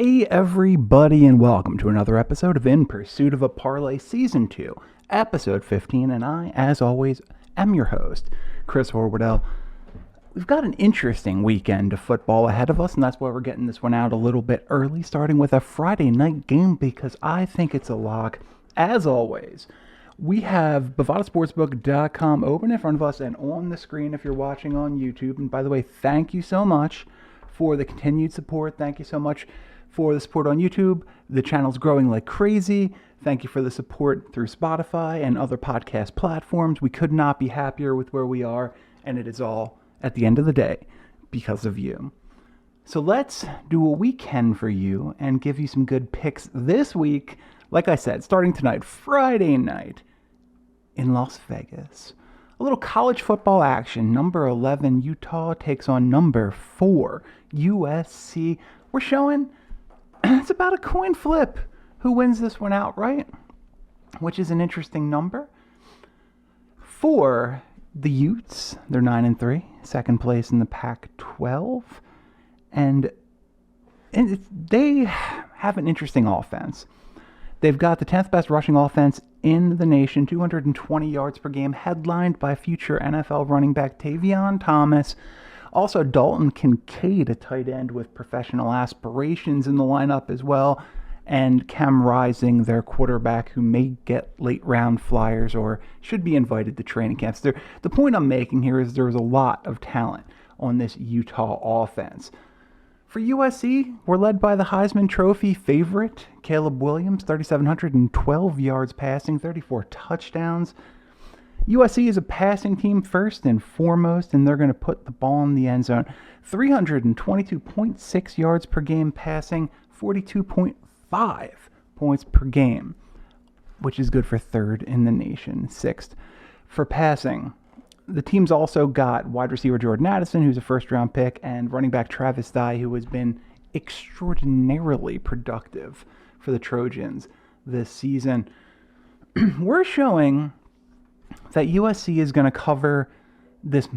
Hey everybody, and welcome to another episode of In Pursuit of a Parlay Season 2, Episode 15, and I, as always, am your host, Chris Horwedel. We've got an interesting weekend of football ahead of us, and that's why we're getting this one out a little bit early, starting with a Friday night game, because I think it's a lock. As always, we have BovadaSportsbook.com open in front of us and on the screen if you're watching on YouTube. And by the way, thank you so much for the continued support. Thank you so much for the support on YouTube. The channel's growing like crazy. Thank you for the support through Spotify and other podcast platforms. We could not be happier with where we are, and it is all, at the end of the day, because of you. So let's do what we can for you and give you some good picks this week. Like I said, starting tonight, Friday night in Las Vegas. A little college football action. Number 11, Utah takes on number 4, USC. We're showing it's about a coin flip who wins this one outright, which is an interesting number. For the Utes, they're 9-3, second place in the Pac-12, and they have an interesting offense. They've got the 10th best rushing offense in the nation, 220 yards per game, headlined by future NFL running back Tavion Thomas. Also, Dalton Kincaid, a tight end with professional aspirations in the lineup as well. And Cam Rising, their quarterback, who may get late-round flyers or should be invited to training camps. The point I'm making here is there's a lot of talent on this Utah offense. For USC, we're led by the Heisman Trophy favorite, Caleb Williams, 3,712 yards passing, 34 touchdowns. USC is a passing team first and foremost, and they're going to put the ball in the end zone. 322.6 yards per game passing, 42.5 points per game, which is good for third in the nation, sixth for passing. The team's also got wide receiver Jordan Addison, who's a first-round pick, and running back Travis Dye, who has been extraordinarily productive for the Trojans this season. We're showing that USC is going to cover this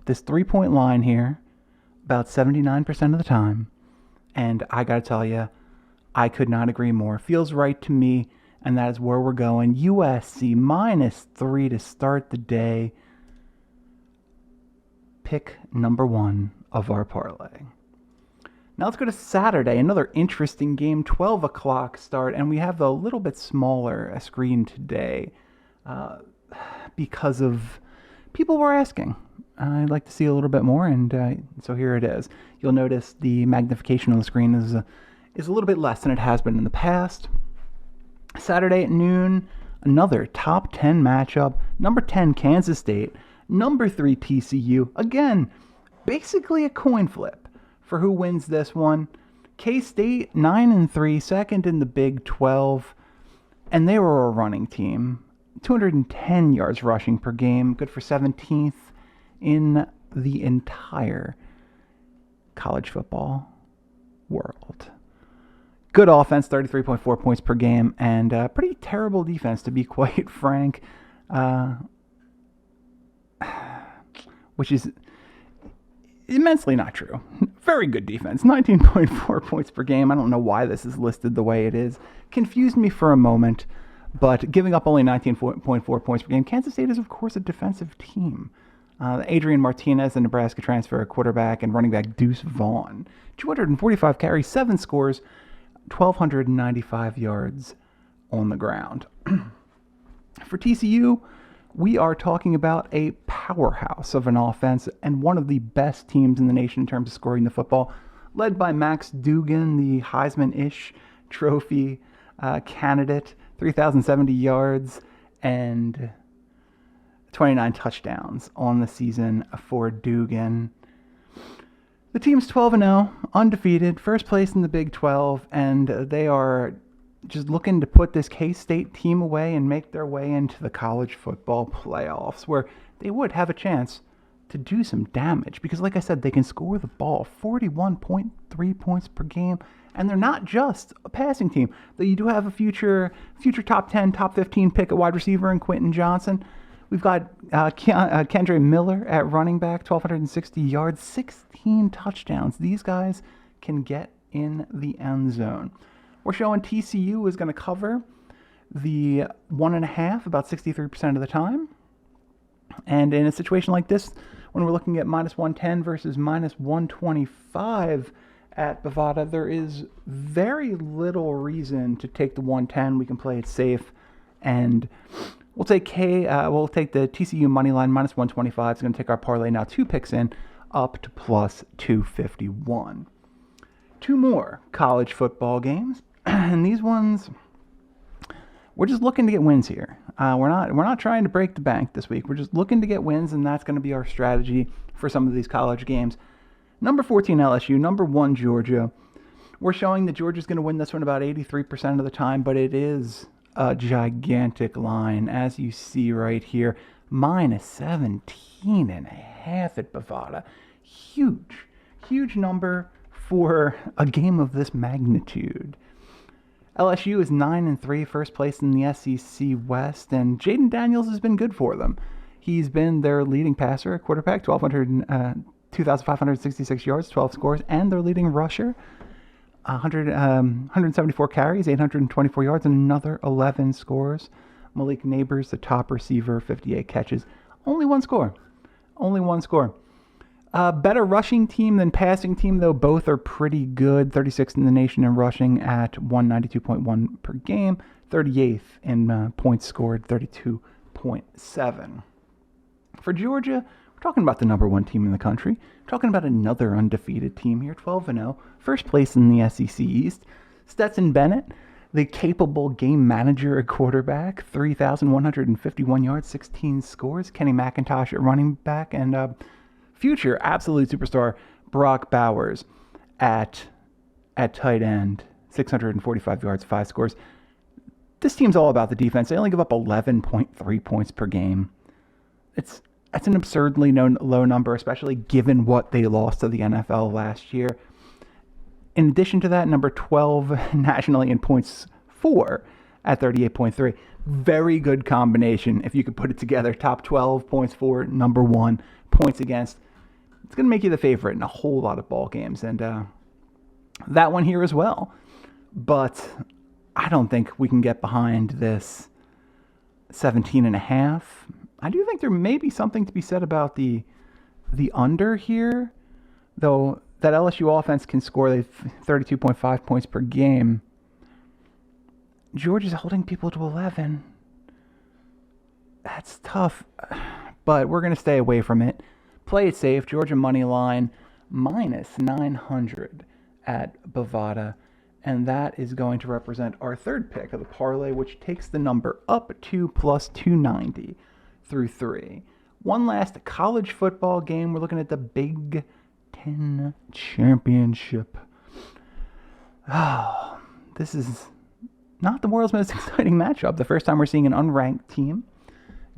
3-point line here about 79% of the time. And I got to tell you, I could not agree more. Feels right to me, and that is where we're going. USC -3 to start the day. Pick number 1 of our parlay. Now let's go to Saturday, another interesting game, 12 o'clock start, and we have a little bit smaller a screen today because of people were asking. I'd like to see a little bit more, and so here it is. You'll notice the magnification on the screen is a little bit less than it has been in the past. Saturday at noon, another top 10 matchup. Number 10, Kansas State. Number 3, TCU. Again, basically a coin flip for who wins this one. K-State, 9-3, second in the Big 12. And they were a running team. 210 yards rushing per game. Good for 17th in the entire college football world. Good offense, 33.4 points per game. And pretty terrible defense, to be quite frank. Which is immensely not true. Very good defense, 19.4 points per game. I don't know why this is listed the way it is. Confused me for a moment, but giving up only 19.4 points per game. Kansas State is, of course, a defensive team. Adrian Martinez, the Nebraska transfer quarterback, and running back Deuce Vaughn. 245 carries, 7 scores, 1,295 yards on the ground. For TCU, we are talking about a powerhouse of an offense and one of the best teams in the nation in terms of scoring the football, led by Max Duggan, the Heisman-ish trophy candidate, 3,070 yards and 29 touchdowns on the season for Duggan. The team's 12-0, undefeated, first place in the Big 12, and they are just looking to put this K-State team away and make their way into the college football playoffs, where they would have a chance to do some damage. Because, like I said, they can score the ball, 41.3 points per game, and they're not just a passing team. You do have a future top 10, top 15 pick at wide receiver in Quentin Johnson. We've got Kendre Miller at running back, 1,260 yards, 16 touchdowns. These guys can get in the end zone. We're showing TCU is going to cover the 1.5 about 63% of the time. And in a situation like this, when we're looking at minus 110 versus minus 125 at Bovada, there is very little reason to take the 110. We can play it safe, and we'll take the TCU money line minus 125. It's going to take our parlay now 2 picks in up to plus 251. 2 more college football games, and these ones we're just looking to get wins here. We're not trying to break the bank this week. We're just looking to get wins, and that's going to be our strategy for some of these college games. Number 14 LSU, number 1 Georgia. We're showing that Georgia's going to win this one about 83% of the time, but it is a gigantic line, as you see right here. Minus 17.5 at Bovada. Huge number for a game of this magnitude. LSU is 9-3, first place in the SEC West, and Jaden Daniels has been good for them. He's been their leading passer at quarterback, 2,566 yards, 12 scores, and their leading rusher, 174 carries, 824 yards, and another 11 scores. Malik Neighbors, the top receiver, 58 catches, only one score. Better rushing team than passing team, though. Both are pretty good. 36th in the nation in rushing at 192.1 per game. 38th in points scored, 32.7. For Georgia, we're talking about the number 1 team in the country. We're talking about another undefeated team here, 12-0. First place in the SEC East. Stetson Bennett, the capable game manager at quarterback, 3,151 yards, 16 scores. Kenny McIntosh at running back, and future absolute superstar Brock Bowers at tight end, 645 yards, 5 scores. This team's all about the defense. They only give up 11.3 points per game. That's an absurdly low number, especially given what they lost to the NFL last year. In addition to that, number 12 nationally in points for at 38.3. Very good combination if you could put it together. Top 12 points for, number 1 points against. It's going to make you the favorite in a whole lot of ball games, and that one here as well. But I don't think we can get behind this 17.5. I do think there may be something to be said about the under here, though. That LSU offense can score 32.5 points per game. Georgia's holding people to 11. That's tough, but we're going to stay away from it. Play it safe. Georgia money line minus 900 at Bovada, and that is going to represent our third pick of the parlay, which takes the number up to plus 290 through 3. One last college football game. We're looking at the Big Ten Championship. Oh, this is not the world's most exciting matchup. The first time we're seeing an unranked team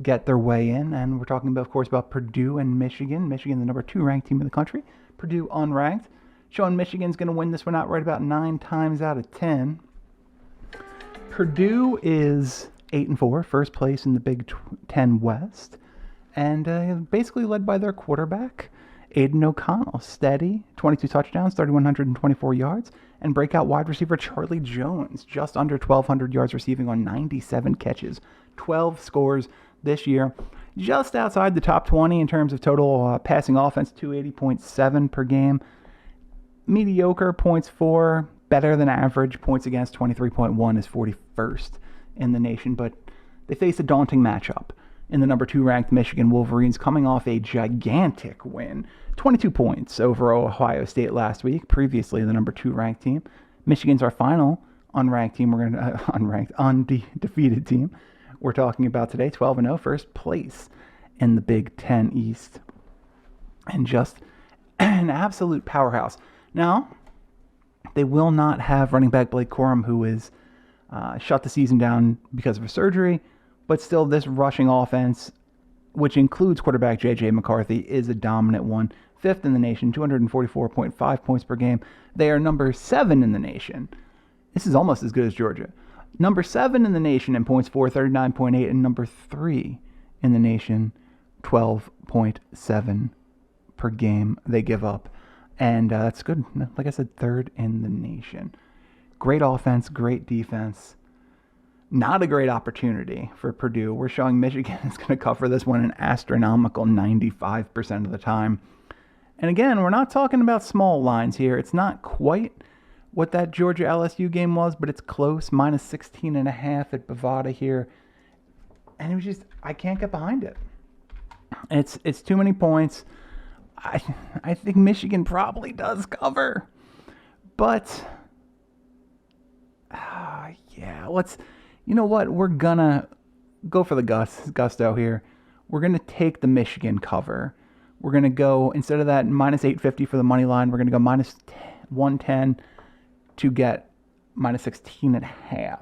get their way in, and we're talking about, of course, about Purdue and Michigan. Michigan, the number 2 ranked team in the country. Purdue unranked. Showing Michigan's going to win this one out right about 9 times out of 10. Purdue is 8-4, first place in the Big Ten West, and basically led by their quarterback, Aiden O'Connell. Steady, 22 touchdowns, 3,124 yards, and breakout wide receiver Charlie Jones, just under 1,200 yards receiving on 97 catches, 12 scores this year. Just outside the top 20 in terms of total passing offense, 280.7 per game. Mediocre points for, better than average points against, 23.1 is 41st in the nation, but they face a daunting matchup in the number 2 ranked Michigan Wolverines, coming off a gigantic win, 22 points over Ohio State last week, previously the number 2 ranked team. Michigan's our final unranked team. We're going to undefeated team we're talking about today, 12-0, first place in the Big Ten East, and just an absolute powerhouse. Now, they will not have running back Blake Corum, who is shut the season down because of a surgery, but still this rushing offense, which includes quarterback J.J. McCarthy, is a dominant one. 5th in the nation, 244.5 points per game. They are number 7 in the nation. This is almost as good as Georgia. Number 7 in the nation in points for, 39.8, and number 3 in the nation, 12.7 per game they give up. And that's good. Like I said, third in the nation. Great offense, great defense. Not a great opportunity for Purdue. We're showing Michigan is going to cover this one an astronomical 95% of the time. And again, we're not talking about small lines here. It's not quite what that Georgia LSU game was, but it's close. Minus 16.5 at Bovada here. And it was just, I can't get behind it. It's too many points. I think Michigan probably does cover. But, yeah, you know what? We're going to go for the gusto here. We're going to take the Michigan cover. We're going to go, instead of that minus 850 for the money line, we're going to go minus 110 to get minus 16.5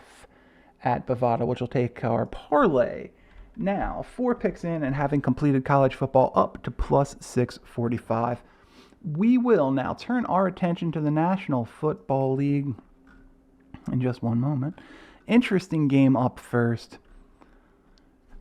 at Bovada, which will take our parlay. Now, 4 picks in and having completed college football up to plus 645. We will now turn our attention to the National Football League in just one moment. Interesting game up first.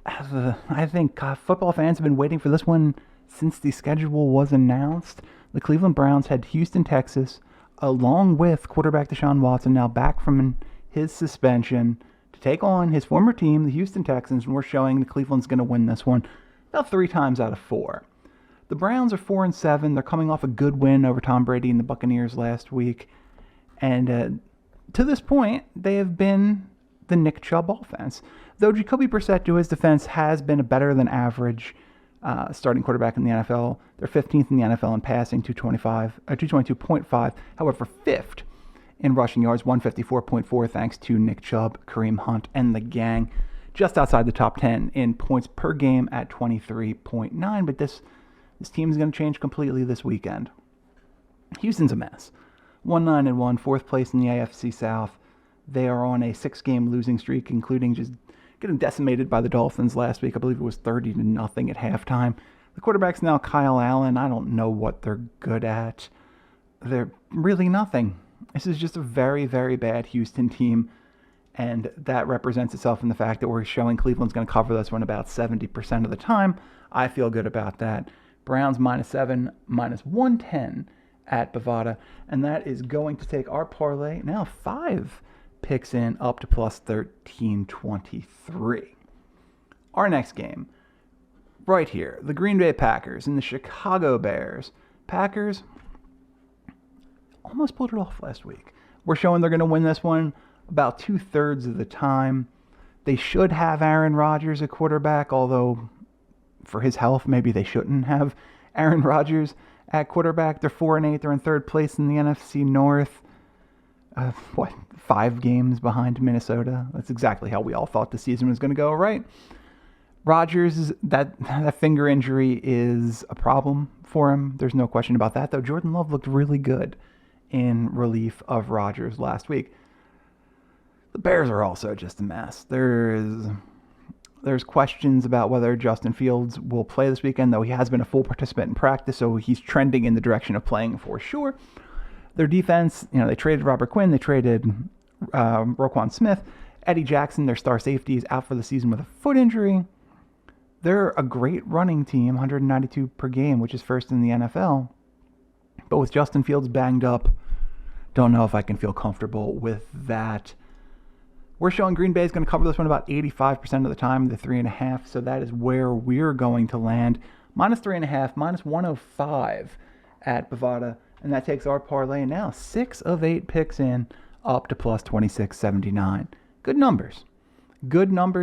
I think football fans have been waiting for this one since the schedule was announced. The Cleveland Browns head to Houston, Texas, along with quarterback Deshaun Watson, now back from his suspension, to take on his former team, the Houston Texans, and we're showing the Cleveland's going to win this one about 3 times out of 4. The Browns are 4-7. They're coming off a good win over Tom Brady and the Buccaneers last week. And to this point, they have been the Nick Chubb offense. Though Jacoby Brissett, to his defense, has been a better than average starting quarterback in the NFL. They're 15th in the NFL in passing, 222.5. However, 5th in rushing yards, 154.4, thanks to Nick Chubb, Kareem Hunt, and the gang. Just outside the top 10 in points per game at 23.9. But this team is going to change completely this weekend. Houston's a mess. 1-9-1, 4th place in the AFC South. They are on a 6-game losing streak, including just getting decimated by the Dolphins last week. I believe it was 30-0 at halftime. The quarterback's now Kyle Allen. I don't know what they're good at. They're really nothing. This is just a very, very bad Houston team, and that represents itself in the fact that we're showing Cleveland's going to cover this one about 70% of the time. I feel good about that. Browns -7, minus 110 at Bovada, and that is going to take our parlay now 5 picks in up to plus 1323. Our next game, right here, the Green Bay Packers and the Chicago Bears. Packers almost pulled it off last week. We're showing they're going to win this one about 2/3 of the time. They should have Aaron Rodgers at quarterback, although for his health, maybe they shouldn't have Aaron Rodgers at quarterback. They're 4-8. They're in 3rd place in the NFC North. 5 games behind Minnesota. That's exactly how we all thought the season was going to go, right? Rodgers, that finger injury is a problem for him. There's no question about that, though. Jordan Love looked really good in relief of Rodgers last week. The Bears are also just a mess. There's questions about whether Justin Fields will play this weekend, though he has been a full participant in practice, so he's trending in the direction of playing for sure. Their defense, they traded Robert Quinn, they traded Roquan Smith. Eddie Jackson, their star safety, is out for the season with a foot injury. They're a great running team, 192 per game, which is 1st in the NFL. But with Justin Fields banged up, don't know if I can feel comfortable with that. We're showing Green Bay is going to cover this one about 85% of the time, the 3.5, so that is where we're going to land. -3.5, minus 105 at Bovada, and that takes our parlay now 6 of 8 picks in up to plus 2679. Good numbers,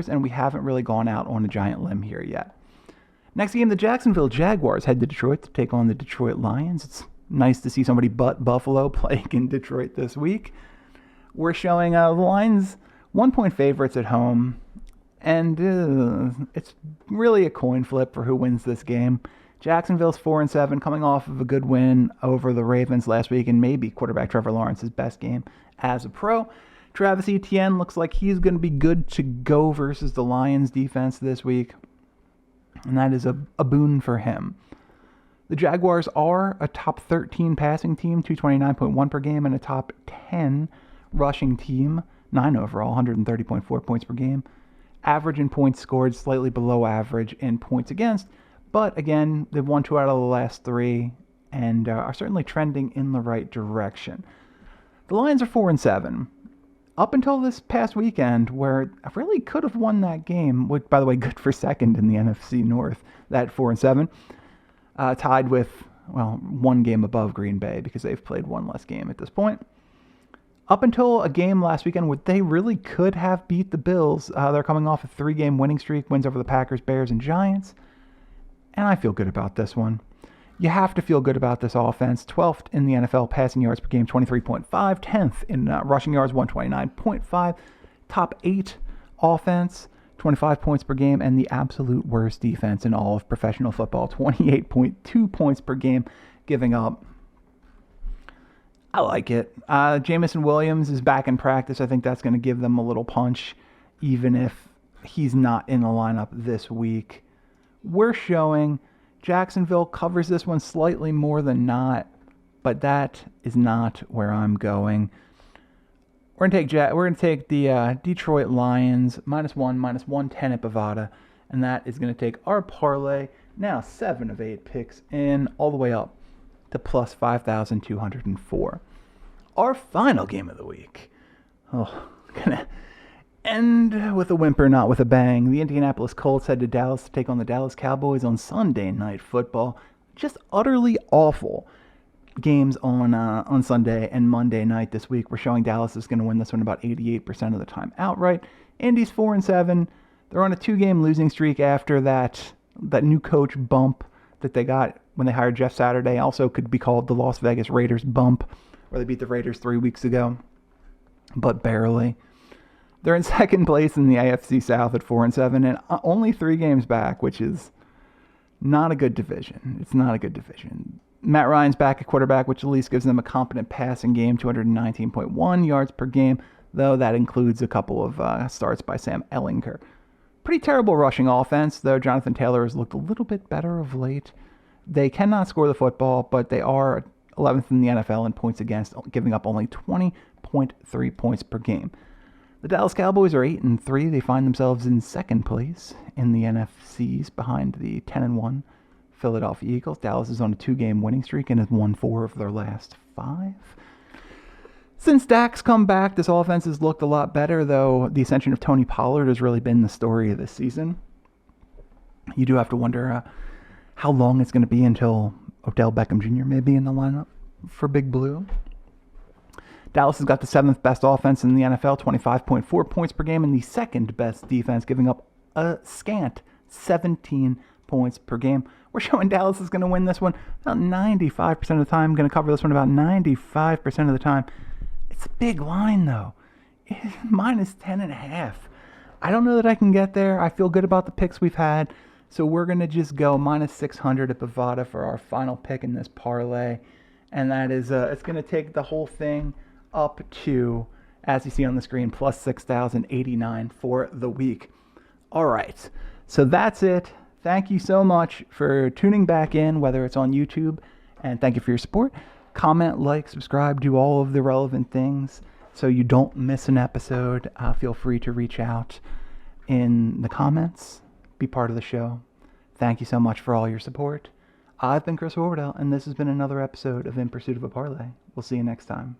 and we haven't really gone out on a giant limb here yet. Next game, the Jacksonville Jaguars head to Detroit to take on the Detroit Lions. It's nice to see somebody but Buffalo playing in Detroit this week. We're showing the Lions 1-point favorites at home, and it's really a coin flip for who wins this game. Jacksonville's 4-7, coming off of a good win over the Ravens last week, and maybe quarterback Trevor Lawrence's best game as a pro. Travis Etienne looks like he's going to be good to go versus the Lions defense this week, and that is a boon for him. The Jaguars are a top 13 passing team, 229.1 per game, and a top 10 rushing team, 9 overall, 130.4 points per game. Average in points scored, slightly below average in points against. But again, they've won 2 out of the last 3 and are certainly trending in the right direction. The Lions are 4-7. Up until this past weekend, where I really could have won that game, which, by the way, good for second in the NFC North, that 4-7, tied with, well, one game above Green Bay because they've played one less game at this point. Up until a game last weekend where they really could have beat the Bills, they're coming off a 3-game winning streak, wins over the Packers, Bears, and Giants, and I feel good about this one. You have to feel good about this offense. 12th in the NFL passing yards per game, 23.5. 10th in rushing yards, 129.5. Top 8 offense, 25 points per game. And the absolute worst defense in all of professional football, 28.2 points per game, giving up. I like it. Jamison Williams is back in practice. I think that's going to give them a little punch, even if he's not in the lineup this week. We're showing Jacksonville covers this one slightly more than not, but that is not where I'm going. We're gonna take the Detroit Lions -1, -110 at Bovada, and that is gonna take our parlay now 7 of 8 picks in all the way up to plus 5,204. Our final game of the week. Gonna end with a whimper, not with a bang. The Indianapolis Colts head to Dallas to take on the Dallas Cowboys on Sunday Night Football. Just utterly awful games on Sunday and Monday night this week. We're showing Dallas is going to win this one about 88% of the time outright. Indy's 4-7. They're on a 2-game losing streak after that new coach bump that they got when they hired Jeff Saturday. Also could be called the Las Vegas Raiders bump, where they beat the Raiders 3 weeks ago, but barely. They're in second place in the AFC South at 4-7 and only 3 games back, which is not a good division. It's not a good division. Matt Ryan's back at quarterback, which at least gives them a competent passing game, 219.1 yards per game, though that includes a couple of starts by Sam Ehlinger. Pretty terrible rushing offense, though Jonathan Taylor has looked a little bit better of late. They cannot score the football, but they are 11th in the NFL in points against, giving up only 20.3 points per game. The Dallas Cowboys are 8-3. They find themselves in second place in the NFCs behind the 10-1 Philadelphia Eagles. Dallas is on a 2-game winning streak and has won 4 of their last 5. Since Dak's come back, this offense has looked a lot better, though the ascension of Tony Pollard has really been the story of this season. You do have to wonder how long it's going to be until Odell Beckham Jr. may be in the lineup for Big Blue. Dallas has got the 7th best offense in the NFL, 25.4 points per game, and the 2nd best defense, giving up a scant 17 points per game. We're showing Dallas is going to win this one about 95% of the time, going to cover this one about 95% of the time. It's a big line, though. It's -10.5. I don't know that I can get there. I feel good about the picks we've had, so we're going to just go -600 at Bovada for our final pick in this parlay, and that is it's going to take the whole thing up to, as you see on the screen, plus 6,089 for the week. All right, so that's it. Thank you so much for tuning back in, whether it's on YouTube, and thank you for your support. Comment, like, subscribe, do all of the relevant things so you don't miss an episode. Feel free to reach out in the comments, be part of the show. Thank you so much for all your support. I've been Chris Horwedel, and this has been another episode of In Pursuit of a Parlay. We'll see you next time.